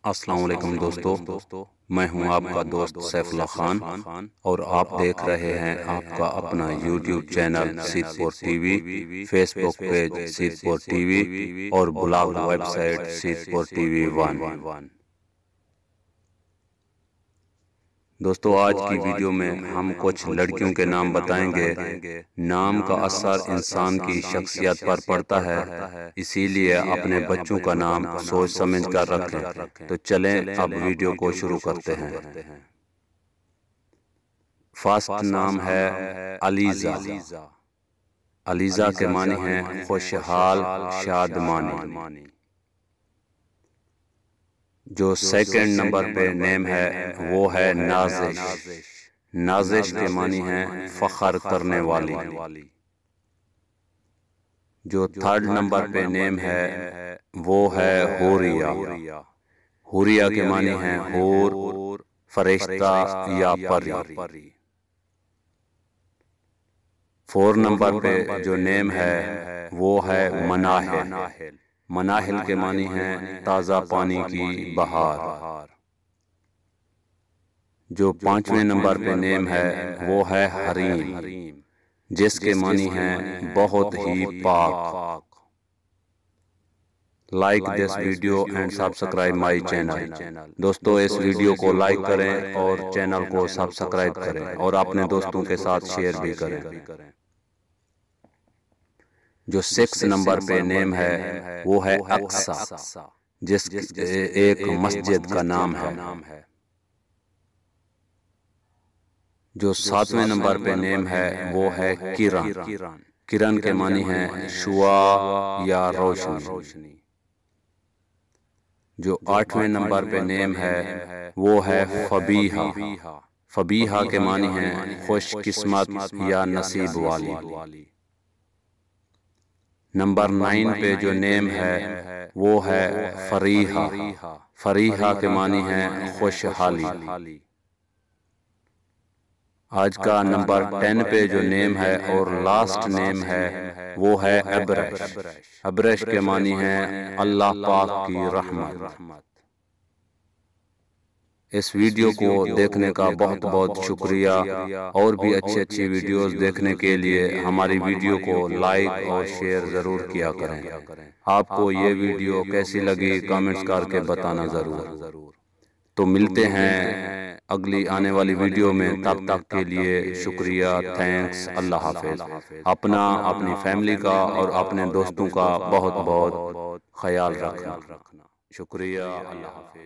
السلام علیکم دوستو، میں ہوں آپ کا دوست سیف اللہ خان اور آپ دیکھ رہے ہیں آپ کا اپنا یوٹیوب چینل سید پور ٹی وی، فیس بک پیج سید پور ٹی وی اور بلاگ ویب سائٹ سید پور ٹی وی 1۔ دوستو، آج کی ویڈیو میں ہم کچھ لڑکیوں کے نام بتائیں گے۔ نام کا اثر انسان کی شخصیت پر پڑتا ہے، اسی لیے اپنے بچوں کا نام سوچ سمجھ کر رکھیں۔ تو چلیں اب ویڈیو کو شروع کرتے ہیں۔ فرسٹ نام ہے علیزہ۔ علیزہ کے معنی ہیں خوشحال، شادمانی۔ جو سیکنڈ نمبر پہ نیم ہے وہ ہے نازش۔ نازش کے معنی ہیں فخر کرنے والی۔ جو تھرڈ نمبر پہ نیم ہے وہ ہے حوریہ۔ حوریہ کے معنی ہیں حور، فرشتہ یا پری۔ فور نمبر پہ جو نیم ہے وہ ہے مناہل۔ مناہل کے معنی ہیں تازہ پانی کی بہار۔ جو پانچویں نمبر پہ نیم ہے وہ ہے حریم، جس کے معنی ہیں بہت ہی پاک۔ Like this video and subscribe my channel. دوستو، اس ویڈیو کو لائک کریں اور چینل کو سبسکرائب کریں اور اپنے دوستوں کے ساتھ شیئر بھی کریں۔ جو سکس نمبر پہ نیم ہے وہ ہے اقصیٰ، جس ایک مسجد کا نام ہے۔ جو ساتویں نمبر پہ نیم ہے وہ ہے کرن۔ کرن کے معنی ہیں شعاع یا روشنی۔ جو آٹھویں نمبر پہ نیم ہے وہ ہے فبیہہ۔ فبیہہ کے معنی ہیں خوش قسمت یا نصیب والی۔ نمبر 9 پہ جو نیم ہے وہ ہے فریحہ۔ فریحہ کے معنی ہیں خوشحالی۔ آج کا نمبر 10 پہ جو نیم ہے اور لاسٹ نیم ہے وہ ہے ابرش۔ ابرش کے معنی ہیں اللہ پاک کی رحمت۔ اس ویڈیو کو دیکھنے کا بہت بہت شکریہ، اور بھی اچھی ویڈیوز دیکھنے کے لیے ہماری ویڈیو کو لائک اور شیئر ضرور کیا کریں۔ آپ کو یہ ویڈیو کیسی لگی کامنٹس کر کے بتانا ضرور۔ تو ملتے ہیں اگلی آنے والی ویڈیو میں، تب تک کے لیے شکریہ، تھینکس، اللہ حافظ۔ اپنی فیملی کا اور اپنے دوستوں کا بہت بہت خیال رکھنا۔ شکریہ، اللہ حافظ۔